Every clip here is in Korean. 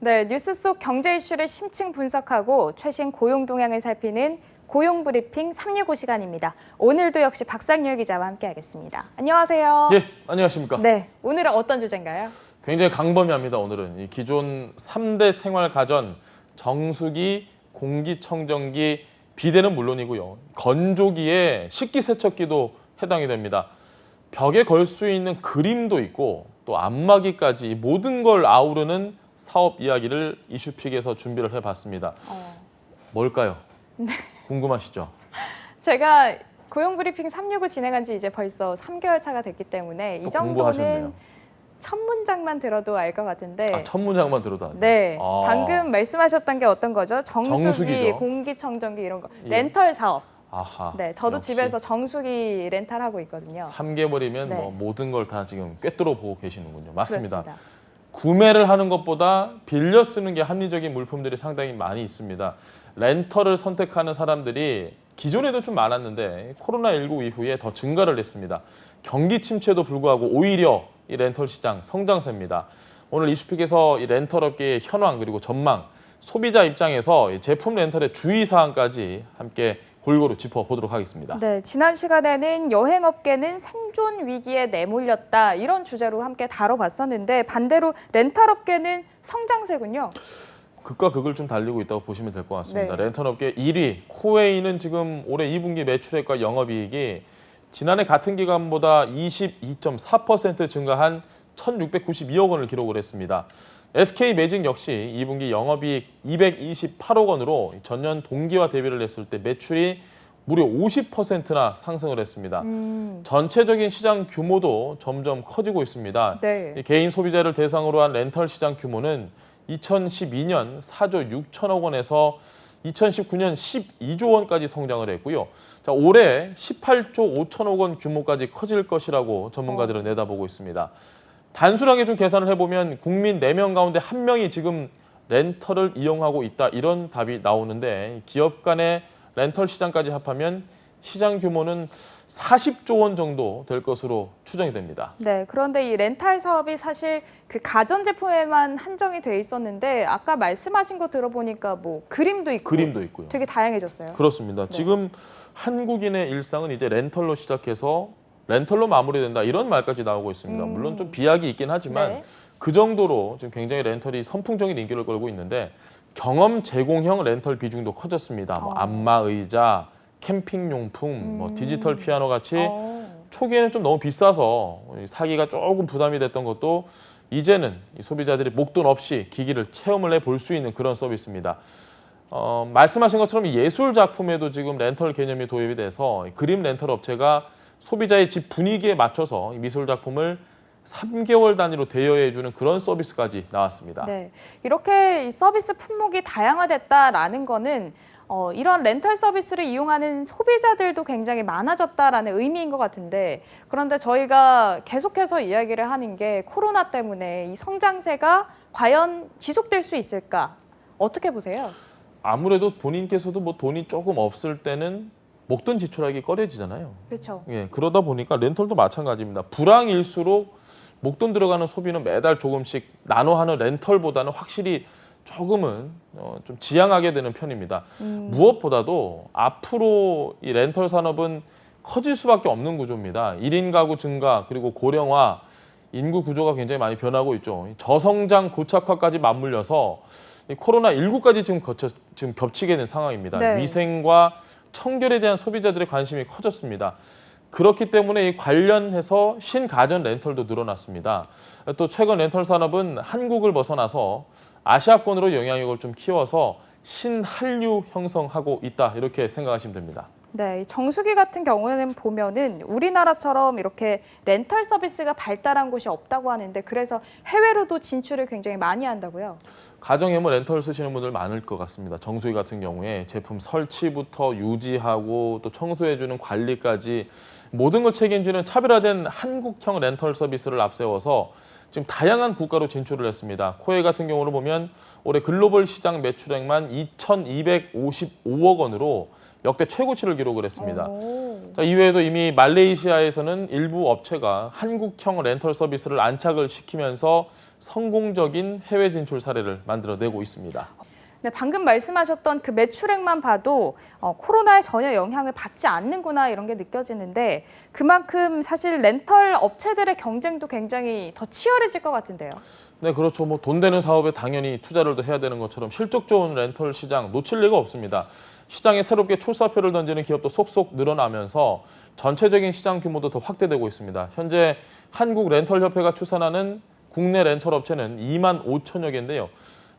네, 뉴스 속 경제 이슈를 심층 분석하고 최신 고용 동향을 살피는 고용 브리핑 365 시간입니다. 오늘도 역시 박상률 기자와 함께하겠습니다. 안녕하세요. 예, 안녕하십니까. 네, 오늘은 어떤 주제인가요? 굉장히 광범위합니다. 오늘은 이 기존 3대 생활 가전 정수기, 공기청정기, 비대는 물론이고요. 건조기에 식기세척기도 해당이 됩니다. 벽에 걸 수 있는 그림도 있고 또 안마기까지 이 모든 걸 아우르는 사업 이야기를 이슈픽에서 준비를 해봤습니다. 뭘까요? 네. 궁금하시죠? 제가 고용 브리핑 365 진행한 지 이제 벌써 3개월 차가 됐기 때문에 이 정도는 공부하셨네요. 첫 문장만 들어도 알 것 같은데 첫 문장만 들어도 아세요? 네, 아. 방금 말씀하셨던 게 어떤 거죠? 정수기, 정수기죠. 공기청정기 이런 거. 예. 렌털 사업. 아하. 네, 저도 역시. 집에서 정수기 렌탈하고 있거든요. 3개월이면 네. 뭐 모든 걸 다 지금 꿰뚫어 보고 계시는군요. 맞습니다. 그렇습니다. 구매를 하는 것보다 빌려 쓰는 게 합리적인 물품들이 상당히 많이 있습니다. 렌터를 선택하는 사람들이 기존에도 좀 많았는데 코로나19 이후에 더 증가를 했습니다. 경기 침체도 불구하고 오히려 이 렌털 시장 성장세입니다. 오늘 이슈픽에서 이 렌털 업계의 현황 그리고 전망, 소비자 입장에서 이 제품 렌털의 주의사항까지 함께 골고루 짚어보도록 하겠습니다. 네, 지난 시간에는 여행업계는 생존 위기에 내몰렸다 이런 주제로 함께 다뤄봤었는데 반대로 렌탈업계는 성장세군요. 극과 극을 좀 달리고 있다고 보시면 될 것 같습니다. 네. 렌털 업계 1위 코웨이는 지금 올해 2분기 매출액과 영업이익이 지난해 같은 기간보다 22.4% 증가한 1,692억 원을 기록을 했습니다. SK 매직 역시 2분기 영업이익 228억 원으로 전년 동기와 대비를 했을 때 매출이 무려 50%나 상승을 했습니다. 전체적인 시장 규모도 점점 커지고 있습니다. 네. 개인 소비자를 대상으로 한 렌털 시장 규모는 2012년 4조 6천억 원에서 2019년 12조 원까지 성장을 했고요. 자, 올해 18조 5천억 원 규모까지 커질 것이라고 전문가들은 내다보고 있습니다. 단순하게 좀 계산을 해보면 국민 4명 가운데 1명이 지금 렌털을 이용하고 있다 이런 답이 나오는데 기업 간의 렌털 시장까지 합하면 시장 규모는 40조 원 정도 될 것으로 추정이 됩니다. 네, 그런데 이 렌탈 사업이 사실 그 가전제품에만 한정이 돼 있었는데 아까 말씀하신 거 들어보니까 뭐 그림도 있고요. 되게 다양해졌어요. 그렇습니다. 지금 한국인의 일상은 이제 렌털로 시작해서 렌털로 마무리된다 이런 말까지 나오고 있습니다. 물론 좀 비약이 있긴 하지만 네. 그 정도로 지금 굉장히 렌털이 선풍적인 인기를 끌고 있는데 경험 제공형 렌털 비중도 커졌습니다. 뭐 안마 의자, 캠핑용품, 뭐 디지털 피아노 같이 초기에는 좀 너무 비싸서 사기가 조금 부담이 됐던 것도 이제는 소비자들이 목돈 없이 기기를 체험을 해볼 수 있는 그런 서비스입니다. 말씀하신 것처럼 예술 작품에도 지금 렌털 개념이 도입이 돼서 그림 렌털 업체가 소비자의 집 분위기에 맞춰서 미술 작품을 3개월 단위로 대여해주는 그런 서비스까지 나왔습니다. 네, 이렇게 이 서비스 품목이 다양화됐다라는 거는 이런 렌탈 서비스를 이용하는 소비자들도 굉장히 많아졌다라는 의미인 것 같은데 그런데 저희가 계속해서 이야기를 하는 게 코로나 때문에 이 성장세가 과연 지속될 수 있을까? 어떻게 보세요? 아무래도 본인께서도 뭐 돈이 조금 없을 때는 목돈 지출하기 꺼려지잖아요. 그렇죠. 예, 그러다 보니까 렌털도 마찬가지입니다. 불황일수록 목돈 들어가는 소비는 매달 조금씩 나눠 하는 렌털보다는 확실히 조금은 좀 지양하게 되는 편입니다. 무엇보다도 앞으로 이 렌털 산업은 커질 수밖에 없는 구조입니다. 1인 가구 증가 그리고 고령화, 인구 구조가 굉장히 많이 변하고 있죠. 저성장 고착화까지 맞물려서 이 코로나19까지 지금 겹치게 된 상황입니다. 네. 위생과 청결에 대한 소비자들의 관심이 커졌습니다. 그렇기 때문에 이 관련해서 신가전 렌털도 늘어났습니다. 또 최근 렌털 산업은 한국을 벗어나서 아시아권으로 영향력을 좀 키워서 신한류 형성하고 있다 이렇게 생각하시면 됩니다. 네, 이 정수기 같은 경우는 보면은 우리나라처럼 이렇게 렌털 서비스가 발달한 곳이 없다고 하는데 그래서 해외로도 진출을 굉장히 많이 한다고요? 가정에 뭐 렌털 쓰시는 분들 많을 것 같습니다. 정수기 같은 경우에 제품 설치부터 유지하고 또 청소해주는 관리까지 모든 걸 책임지는 차별화된 한국형 렌털 서비스를 앞세워서 지금 다양한 국가로 진출을 했습니다. 코웨이 같은 경우로 보면 올해 글로벌 시장 매출액만 2,255억 원으로 역대 최고치를 기록을 했습니다. 자, 이외에도 이미 말레이시아에서는 일부 업체가 한국형 렌털 서비스를 안착을 시키면서 성공적인 해외 진출 사례를 만들어내고 있습니다. 네, 방금 말씀하셨던 그 매출액만 봐도 코로나에 전혀 영향을 받지 않는구나 이런 게 느껴지는데 그만큼 사실 렌털 업체들의 경쟁도 굉장히 더 치열해질 것 같은데요. 네, 그렇죠. 뭐 돈 되는 사업에 당연히 투자를 더 해야 되는 것처럼 실적 좋은 렌털 시장 놓칠 리가 없습니다. 시장에 새롭게 출사표를 던지는 기업도 속속 늘어나면서 전체적인 시장 규모도 더 확대되고 있습니다. 현재 한국렌털협회가 추산하는 국내 렌털 업체는 2만 5천여 개인데요.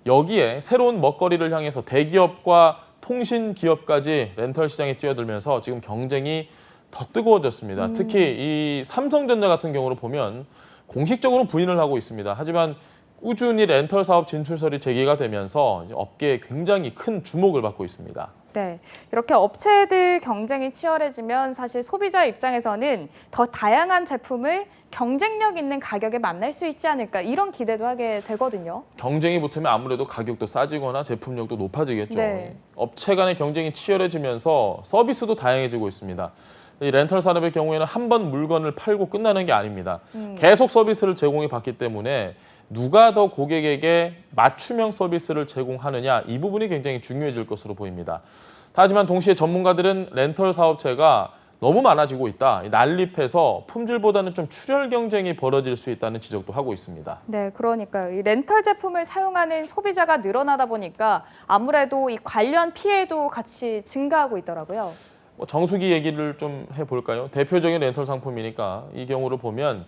여기에 새로운 먹거리를 향해서 대기업과 통신 기업까지 렌털 시장에 뛰어들면서 지금 경쟁이 더 뜨거워졌습니다. 특히 이 삼성전자 같은 경우로 보면 공식적으로 부인을 하고 있습니다. 하지만 꾸준히 렌털 사업 진출설이 제기가 되면서 업계에 굉장히 큰 주목을 받고 있습니다. 네, 이렇게 업체들 경쟁이 치열해지면 사실 소비자 입장에서는 더 다양한 제품을 경쟁력 있는 가격에 만날 수 있지 않을까 이런 기대도 하게 되거든요. 경쟁이 붙으면 아무래도 가격도 싸지거나 제품력도 높아지겠죠. 네. 업체 간의 경쟁이 치열해지면서 서비스도 다양해지고 있습니다. 이 렌털 산업의 경우에는 한 번 물건을 팔고 끝나는 게 아닙니다. 계속 서비스를 제공해 받기 때문에 누가 더 고객에게 맞춤형 서비스를 제공하느냐 이 부분이 굉장히 중요해질 것으로 보입니다. 하지만 동시에 전문가들은 렌털 사업체가 너무 많아지고 있다. 난립해서 품질보다는 좀 출혈 경쟁이 벌어질 수 있다는 지적도 하고 있습니다. 네, 그러니까요. 이 렌털 제품을 사용하는 소비자가 늘어나다 보니까 아무래도 이 관련 피해도 같이 증가하고 있더라고요. 정수기 얘기를 좀 해볼까요? 대표적인 렌털 상품이니까 이 경우를 보면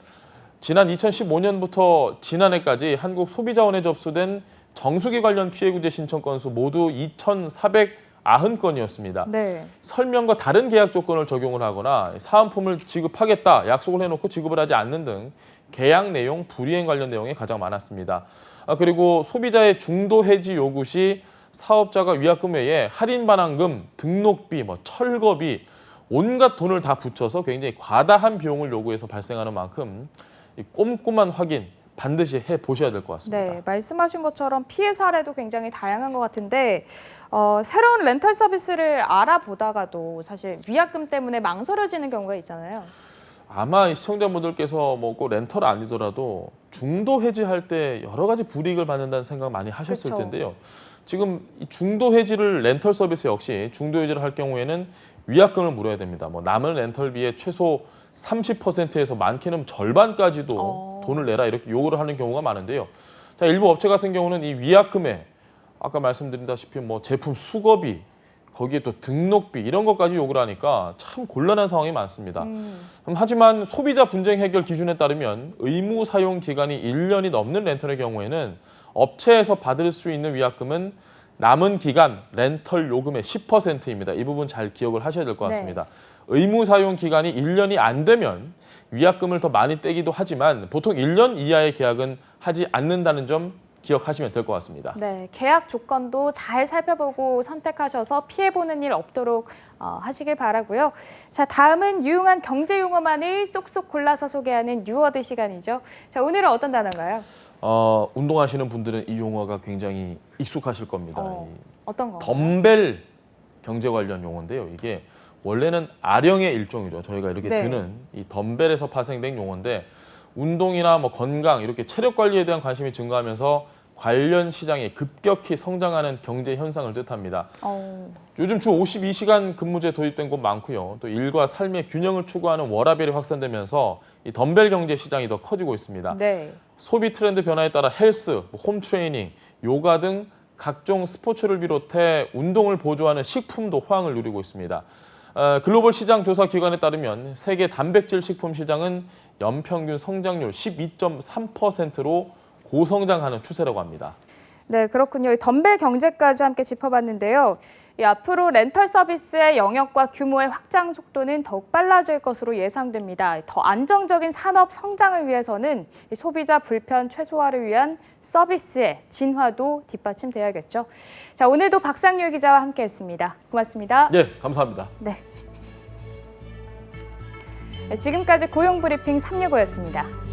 지난 2015년부터 지난해까지 한국 소비자원에 접수된 정수기 관련 피해 구제 신청 건수 모두 2,490건이었습니다. 네. 설명과 다른 계약 조건을 적용을 하거나 사은품을 지급하겠다 약속을 해놓고 지급을 하지 않는 등 계약 내용 불이행 관련 내용이 가장 많았습니다. 그리고 소비자의 중도 해지 요구 시 사업자가 위약금 외에 할인 반환금, 등록비, 철거비 온갖 돈을 다 붙여서 굉장히 과다한 비용을 요구해서 발생하는 만큼 이 꼼꼼한 확인 반드시 해보셔야 될 것 같습니다. 네, 말씀하신 것처럼 피해 사례도 굉장히 다양한 것 같은데 새로운 렌털 서비스를 알아보다가도 사실 위약금 때문에 망설여지는 경우가 있잖아요. 아마 시청자분들께서 꼭 렌털 아니더라도 중도 해지할 때 여러 가지 불이익을 받는다는 생각 많이 하셨을 그쵸. 텐데요. 지금 이 중도 해지를 렌털 서비스 역시 중도 해지를 할 경우에는 위약금을 물어야 됩니다. 남은 렌털비의 최소 30%에서 많게는 절반까지도 돈을 내라 이렇게 요구를 하는 경우가 많은데요. 자, 일부 업체 같은 경우는 이 위약금에 아까 말씀드린다시피 제품 수거비, 거기에 또 등록비 이런 것까지 요구를 하니까 참 곤란한 상황이 많습니다. 하지만 소비자 분쟁 해결 기준에 따르면 의무 사용 기간이 1년이 넘는 렌털의 경우에는 업체에서 받을 수 있는 위약금은 남은 기간 렌털 요금의 10%입니다. 이 부분 잘 기억을 하셔야 될 것 같습니다. 네. 의무 사용 기간이 1년이 안 되면 위약금을 더 많이 떼기도 하지만 보통 1년 이하의 계약은 하지 않는다는 점 기억하시면 될 것 같습니다. 네, 계약 조건도 잘 살펴보고 선택하셔서 피해보는 일 없도록 하시길 바라고요. 자, 다음은 유용한 경제 용어만을 쏙쏙 골라서 소개하는 뉴워드 시간이죠. 자, 오늘은 어떤 단어인가요? 운동하시는 분들은 이 용어가 굉장히 익숙하실 겁니다. 어떤 거? 덤벨 경제 관련 용어인데요. 이게 원래는 아령의 일종이죠. 저희가 이렇게 네. 드는 이 덤벨에서 파생된 용어인데 운동이나 건강 이렇게 체력 관리에 대한 관심이 증가하면서 관련 시장이 급격히 성장하는 경제 현상을 뜻합니다. 요즘 주 52시간 근무제 도입된 곳 많고요. 또 일과 삶의 균형을 추구하는 워라밸이 확산되면서 이 덤벨 경제 시장이 더 커지고 있습니다. 네. 소비 트렌드 변화에 따라 헬스, 홈 트레이닝, 요가 등 각종 스포츠를 비롯해 운동을 보조하는 식품도 호황을 누리고 있습니다. 글로벌 시장 조사 기관에 따르면 세계 단백질 식품 시장은 연평균 성장률 12.3%로 고성장하는 추세라고 합니다. 네, 그렇군요. 이 덤벨 경제까지 함께 짚어봤는데요. 앞으로 렌털 서비스의 영역과 규모의 확장 속도는 더욱 빨라질 것으로 예상됩니다. 더 안정적인 산업 성장을 위해서는 소비자 불편 최소화를 위한 서비스의 진화도 뒷받침돼야겠죠. 자, 오늘도 박상률 기자와 함께했습니다. 고맙습니다. 네, 감사합니다. 네. 지금까지 고용브리핑 365였습니다.